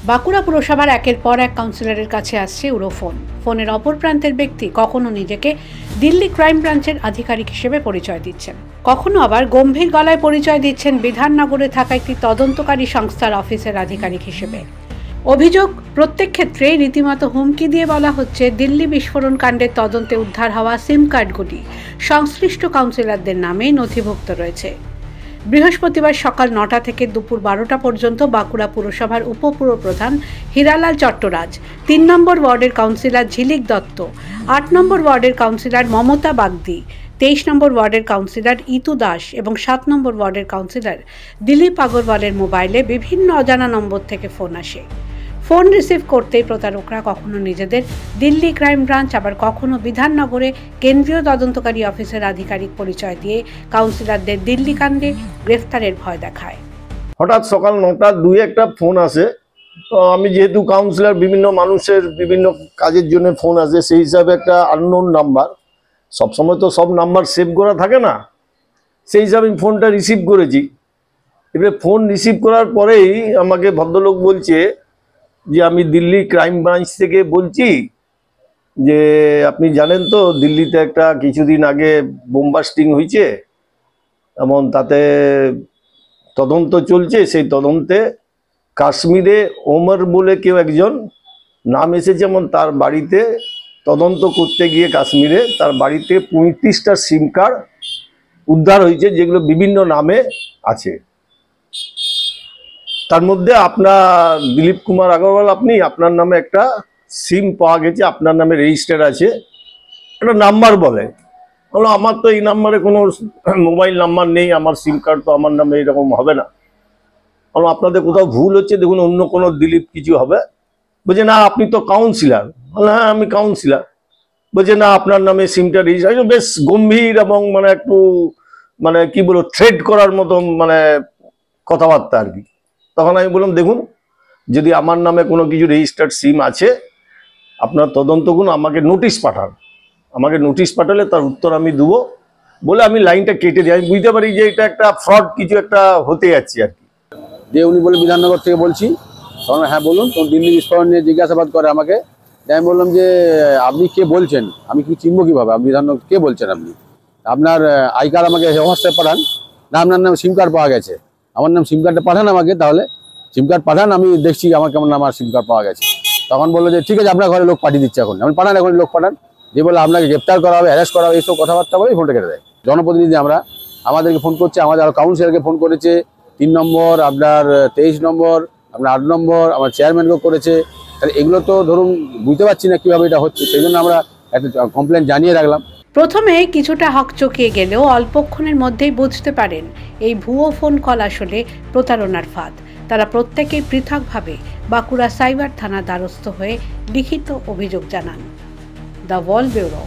বাঁকুড়া পুরসভার একের পর এক কাউন্সিলরের কাছে আসছে উড়ো ফোন। ফোনের অপর প্রান্তের ব্যক্তি কখনো নিজেকে দিল্লি ক্রাইম ব্রাঞ্চের আধিকারিক হিসেবে পরিচয় দিচ্ছেন, কখনো আবার গম্ভীর গলায় পরিচয় দিচ্ছেন বিধাননগরে থাকা একটি তদন্তকারী সংস্থার অফিসের আধিকারিক হিসেবে। অভিযোগ প্রত্যেক ক্ষেত্রেই রীতিমতো হুমকি দিয়ে বলা হচ্ছে, দিল্লি বিস্ফোরণ কাণ্ডের তদন্তে উদ্ধার হওয়া সিম কার্ডগুলি সংশ্লিষ্ট কাউন্সিলরদের নামেই নথিভুক্ত রয়েছে। বৃহস্পতিবার সকাল ৯টা থেকে দুপুর ১২টা পর্যন্ত বাঁকুড়া পুরসভার উপপুরপ্রধান হীরালাল চট্টরাজ, ৩ নম্বর ওয়ার্ডের কাউন্সিলর ঝিলিক দত্ত, ৮ নম্বর ওয়ার্ডের কাউন্সিলর মমতা বাগদি, ২৩ নম্বর ওয়ার্ডের কাউন্সিলর ইতু দাস এবং ৭ নম্বর ওয়ার্ডের কাউন্সিলর দিলীপ আগরওয়ালের মোবাইলে বিভিন্ন অজানা নম্বর থেকে ফোন আসে। ফোন রিসিভ করতেই প্রতারকরা কখনো নিজেদের দিল্লি ক্রাইম ব্রাঞ্চ, আবার কখনো বিধাননগরে কেন্দ্রীয় তদন্তকারী অফিসের আধিকারিক পরিচয় দিয়ে কাউন্সিলরদের দিল্লি কাণ্ডে গ্রেফতারের ভয় দেখায়। হঠাৎ সকাল ৯টা ২-১টা ফোন আসে। তো আমি যেহেতু কাউন্সিলর, বিভিন্ন মানুষের বিভিন্ন কাজের জন্য ফোন আসে, সেই হিসাবে একটা আননোন নাম্বার, সবসময় তো সব নাম্বার সেভ করা থাকে না, সেই হিসাবে আমি ফোনটা রিসিভ করেছি। এবারে ফোন রিসিভ করার পরেই আমাকে ভদ্রলোক বলছে যে আমি দিল্লি ক্রাইম ব্রাঞ্চ থেকে বলছি, যে আপনি জানেন তো দিল্লিতে একটা কিছুদিন আগে বোমবাস্টিং হয়েছে এবং তাতে তদন্ত চলছে। সেই তদন্তে কাশ্মীরে ওমর বলে কেউ একজন নাম এসেছে এবং তার বাড়িতে তদন্ত করতে গিয়ে কাশ্মীরে তার বাড়িতে ৩৫টা সিম কার্ড উদ্ধার হয়েছে, যেগুলো বিভিন্ন নামে আছে। তার মধ্যে আপনার দিলীপ কুমার আগরওয়াল, আপনার নামে একটা সিম পাওয়া গেছে, আপনার নামে রেজিস্টার আছে, একটা নাম্বার বলে। আমার তো এই নাম্বারে কোনো মোবাইল নাম্বার নেই, আমার সিম কার্ড তো আমার নামে এরকম হবে না। আপনাদের কোথাও ভুল হচ্ছে, দেখুন অন্য কোনো দিলীপ কিছু হবে। বলছে না আপনি তো কাউন্সিলর। হ্যাঁ আমি কাউন্সিলর। বলছে না আপনার নামে সিমটা রেজিস্টার। বেশ গম্ভীর এবং একটু কি বলবো, থ্রেড করার মতো কথাবার্তা আর কি। তখন আমি বললাম দেখুন, যদি আমার নামে কোনো কিছু রেজিস্টার্ড সিম আছে, আপনার তদন্ত করুন, আমাকে নোটিশ পাঠান, আমাকে নোটিশ পাঠালে তার উত্তর আমি দেবো বলে আমি লাইনটা কেটে দিই। আমি বুঝতে পারি যে এটা একটা ফ্রড কিছু একটা হতে যাচ্ছে আর কি। দিয়ে উনি বলে বিধাননগর থেকে বলছি। তখন হ্যাঁ বলুন। তখন দিল্লি বিস্ফোরণ নিয়ে জিজ্ঞাসাবাদ করে আমাকে। আমি বললাম যে আপনি কে বলছেন, আমি কি চিনবো কীভাবে, আপনি বিধাননগর কে বলছেন, আপনি আপনার আই কার্ড আমাকে হোয়াটসঅ্যাপ পাঠান, না আপনার নাম সিম কার্ড পাওয়া গেছে, আমার নাম সিম কার্ডটা পাঠান আমাকে, তাহলে সিম কার্ড পাঠান, আমি দেখছি আমার কেমন আমার সিম কার্ড পাওয়া গেছে। তখন বললো যে ঠিক আছে আপনার ঘরে লোক পাঠিয়ে দিচ্ছে, এখন আমি পাঠান, এখন লোক পাঠান। দিয়ে বলে আপনাকে গ্রেপ্তার করা হবে, অ্যারেস্ট করা হবে, এইসব কথাবার্তা বলে ফোনটা কেটে দেয়। জনপ্রতিনিধি আমাদেরকে ফোন করছে, আমাদের আরও কাউন্সিলরকে ফোন করেছে, ৩ নম্বর, আপনার ২৩ নম্বর, আপনার ৮ নম্বর, আমার চেয়ারম্যানকেও করেছে। তাহলে এগুলো তো ধরুন বুঝতে পারছি না কীভাবে এটা হচ্ছে, সেই জন্য আমরা একটা কমপ্লেন জানিয়ে রাখলাম। প্রথমে কিছুটা হকচকিয়ে গেলেও অল্পক্ষণের মধ্যেই বুঝতে পারেন এই ভুয়ো ফোন কল আসলে প্রতারণার ফাঁদ। তারা প্রত্যেকেই পৃথকভাবে বাঁকুড়া সাইবার থানার দ্বারস্থ হয়ে লিখিত অভিযোগ জানান। The wall bureau.